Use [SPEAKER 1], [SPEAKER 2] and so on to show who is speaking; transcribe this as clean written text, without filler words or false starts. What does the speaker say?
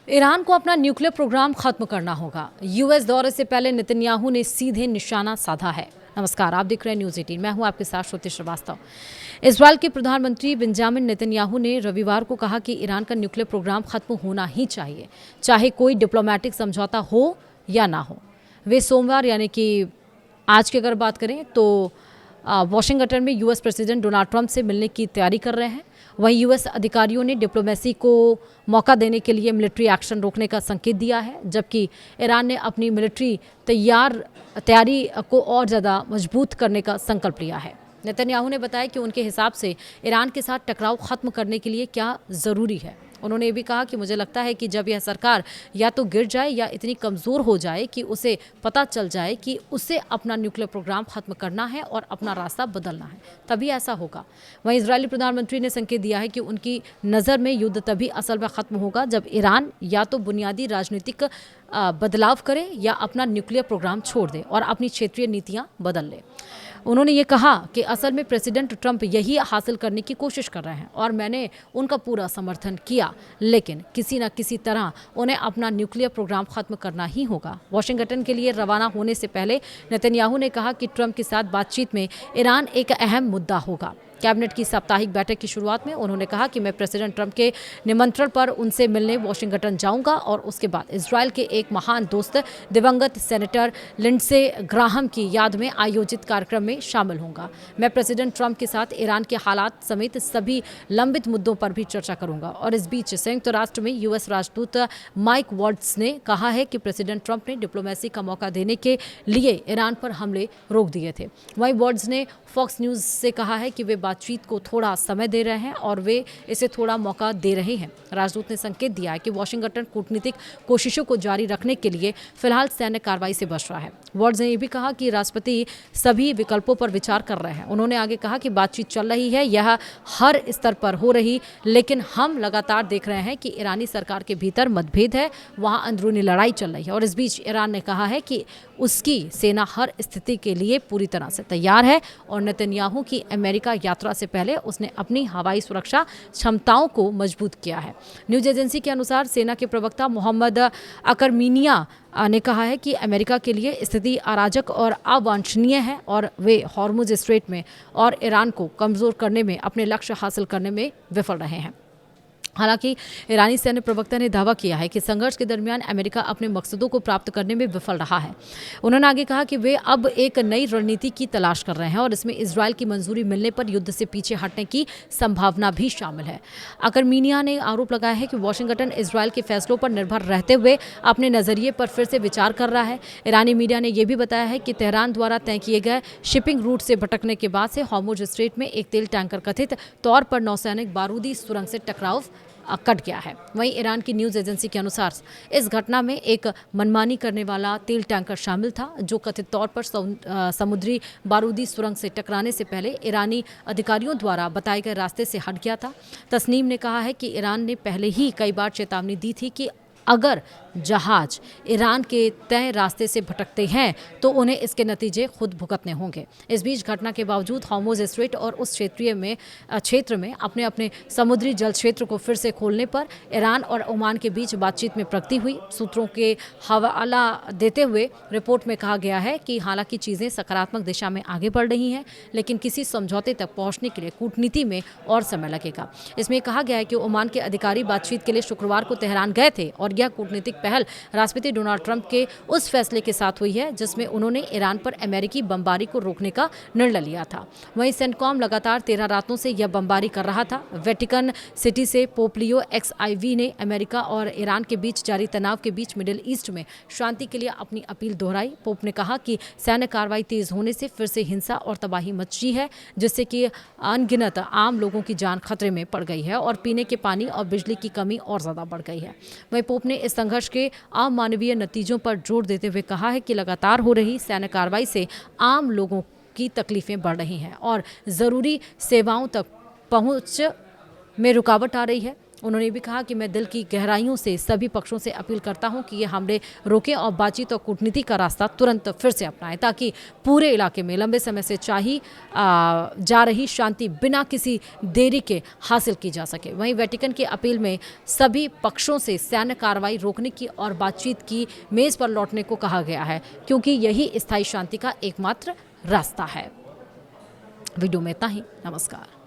[SPEAKER 1] Iran को अपना nuclear programme खत्म करना होगा। यूएस दौरे से पहले नेतन्याहू ने सीधे निशाना साधा है। नमस्कार, आप देख रहे हैं न्यूज़ 18। मैं हूं आपके साथ श्रुति श्रीवास्तव। इजरायल के प्रधानमंत्री बेंजामिन नेतन्याहू ने रविवार को कहा कि ईरान का न्यूक्लियर प्रोग्राम खत्म होना ही चाहिए, चाहे कोई डिप्लोमेटिक समझौता हो या ना हो। वे सोमवार यानी कि आज की अगर बात करें तो वाशिंगटन में यूएस प्रेसिडेंट डोनाल्ड ट्रंप से मिलने की तैयारी कर रहे हैं। वहीं यूएस अधिकारियों ने डिप्लोमेसी को मौका देने के लिए मिलिट्री एक्शन रोकने का संकेत दिया है, जबकि ईरान ने अपनी मिलिट्री तैयारी को और ज़्यादा मजबूत करने का संकल्प लिया है। नेतन्याहू ने बताया कि उनके हिसाब से ईरान के साथ टकराव खत्म करने के लिए क्या ज़रूरी है। उन्होंने ये भी कहा कि मुझे लगता है कि जब यह सरकार या तो गिर जाए या इतनी कमज़ोर हो जाए कि उसे पता चल जाए कि उसे अपना न्यूक्लियर प्रोग्राम खत्म करना है और अपना रास्ता बदलना है, तभी ऐसा होगा। वहीं इजरायली प्रधानमंत्री ने संकेत दिया है कि उनकी नज़र में युद्ध तभी असल में ख़त्म होगा जब ईरान या तो बुनियादी राजनीतिक बदलाव करे या अपना न्यूक्लियर प्रोग्राम छोड़ दे और अपनी क्षेत्रीय नीतियाँ बदल ले। उन्होंने ये कहा कि असल में प्रेसिडेंट ट्रंप यही हासिल करने की कोशिश कर रहे हैं और मैंने उनका पूरा समर्थन किया, लेकिन किसी न किसी तरह उन्हें अपना न्यूक्लियर प्रोग्राम खत्म करना ही होगा। वाशिंगटन के लिए रवाना होने से पहले नेतन्याहू ने कहा कि ट्रंप के साथ बातचीत में ईरान एक अहम मुद्दा होगा। कैबिनेट की साप्ताहिक बैठक की शुरुआत में उन्होंने कहा कि मैं प्रेसिडेंट ट्रंप के निमंत्रण पर उनसे मिलने वाशिंगटन जाऊंगा और उसके बाद इजरायल के एक महान दोस्त दिवंगत सेनेटर लिंडसे ग्राहम की याद में आयोजित कार्यक्रम में शामिल होऊंगा। मैं प्रेसिडेंट ट्रंप के साथ ईरान के हालात समेत सभी लंबित मुद्दों पर भी चर्चा करूंगा। और इस बीच संयुक्त राष्ट्र में यूएस राजदूत माइक वॉल्ट्ज ने कहा है कि प्रेसिडेंट ट्रंप ने डिप्लोमेसी का मौका देने के लिए ईरान पर हमले रोक दिए थे। वहीं वॉल्ट्ज ने फॉक्स न्यूज़ से कहा है कि वे बातचीत को थोड़ा समय दे रहे हैं और वे इसे थोड़ा मौका दे रहे हैं। राजदूत ने संकेत दिया है कि वाशिंगटन कूटनीतिक कोशिशों को जारी रखने के लिए फिलहाल सैन्य कार्रवाई से बच रहा है। वॉल्ट्ज ने यह भी कहा कि राष्ट्रपति सभी विकल्पों पर विचार कर रहे हैं। उन्होंने आगे कहा कि बातचीत चल रही है, यह हर स्तर पर हो रही, लेकिन हम लगातार देख रहे हैं कि ईरानी सरकार के भीतर मतभेद है, वहां अंदरूनी लड़ाई चल रही है। और इस बीच ईरान ने कहा है कि उसकी सेना हर स्थिति के लिए पूरी तरह से तैयार है और नेतन्याहू की अमेरिका यात्रा से पहले उसने अपनी हवाई सुरक्षा क्षमताओं को मजबूत किया है। न्यूज एजेंसी के अनुसार सेना के प्रवक्ता मोहम्मद अकरमीनिया ने कहा है कि अमेरिका के लिए स्थिति अराजक और अवांछनीय है और वे हॉर्मुज स्ट्रेट में और ईरान को कमज़ोर करने में अपने लक्ष्य हासिल करने में विफल रहे हैं। हालांकि ईरानी सैन्य प्रवक्ता ने दावा किया है कि संघर्ष के दरमियान अमेरिका अपने मकसदों को प्राप्त करने में विफल रहा है। उन्होंने आगे कहा कि वे अब एक नई रणनीति की तलाश कर रहे हैं और इसमें इजरायल की मंजूरी मिलने पर युद्ध से पीछे हटने की संभावना भी शामिल है। अकरमीनिया ने आरोप लगाया है कि वाशिंगटन इजरायल के फैसलों पर निर्भर रहते हुए अपने नजरिए पर फिर से विचार कर रहा है। ईरानी मीडिया ने यह भी बताया है कि तेहरान द्वारा तय किए गए शिपिंग रूट से भटकने के बाद से हॉर्मुज स्ट्रेट में एक तेल टैंकर कथित तौर पर नौसैनिक बारूदी सुरंग से टकराव कट गया है। वहीं ईरान की न्यूज़ एजेंसी के अनुसार इस घटना में एक मनमानी करने वाला तेल टैंकर शामिल था, जो कथित तौर पर समुद्री बारूदी सुरंग से टकराने से पहले ईरानी अधिकारियों द्वारा बताए गए रास्ते से हट गया था। तस्नीम ने कहा है कि ईरान ने पहले ही कई बार चेतावनी दी थी कि अगर जहाज ईरान के तय रास्ते से भटकते हैं तो उन्हें इसके नतीजे खुद भुगतने होंगे। इस बीच घटना के बावजूद हॉर्मुज स्ट्रेट और उस क्षेत्र में अपने अपने समुद्री जल क्षेत्र को फिर से खोलने पर ईरान और ओमान के बीच बातचीत में प्रगति हुई। सूत्रों के हवाला देते हुए रिपोर्ट में कहा गया है कि हालांकि चीज़ें सकारात्मक दिशा में आगे बढ़ रही हैं, लेकिन किसी समझौते तक पहुंचने के लिए कूटनीति में और समय लगेगा। इसमें कहा गया है कि ओमान के अधिकारी बातचीत के लिए शुक्रवार को तेहरान गए थे और यह कूटनीतिक पहल राष्ट्रपति डोनाल्ड ट्रंप के उस फैसले के साथ हुई है जिसमें उन्होंने ईरान पर अमेरिकी बमबारी को रोकने का निर्णय लिया था। वहीं सेंटकॉम लगातार 13 रातों से यह बमबारी कर रहा था। वेटिकन सिटी से पोप लियो XIV ने अमेरिका और ईरान के बीच जारी तनाव के बीच मिडिल ईस्ट में शांति के लिए अपनी अपील दोहराई। पोप ने कहा कि सैन्य कार्रवाई तेज होने से फिर से हिंसा और तबाही मची है, जिससे कि अनगिनत आम लोगों की जान खतरे में पड़ गई है और पीने के पानी और बिजली की कमी और ज़्यादा बढ़ गई है। वहीं पोप ने इस संघर्ष के अमानवीय नतीजों पर जोर देते हुए कहा है कि लगातार हो रही सैन्य कार्रवाई से आम लोगों की तकलीफें बढ़ रही हैं और ज़रूरी सेवाओं तक पहुंच में रुकावट आ रही है। उन्होंने भी कहा कि मैं दिल की गहराइयों से सभी पक्षों से अपील करता हूं कि ये हमले रोकें और बातचीत और कूटनीति का रास्ता तुरंत फिर से अपनाएं, ताकि पूरे इलाके में लंबे समय से जा रही शांति बिना किसी देरी के हासिल की जा सके। वहीं वेटिकन की अपील में सभी पक्षों से सैन्य कार्रवाई रोकने की और बातचीत की मेज पर लौटने को कहा गया है, क्योंकि यही स्थायी शांति का एकमात्र रास्ता है। वीडियो में इतना ही। नमस्कार।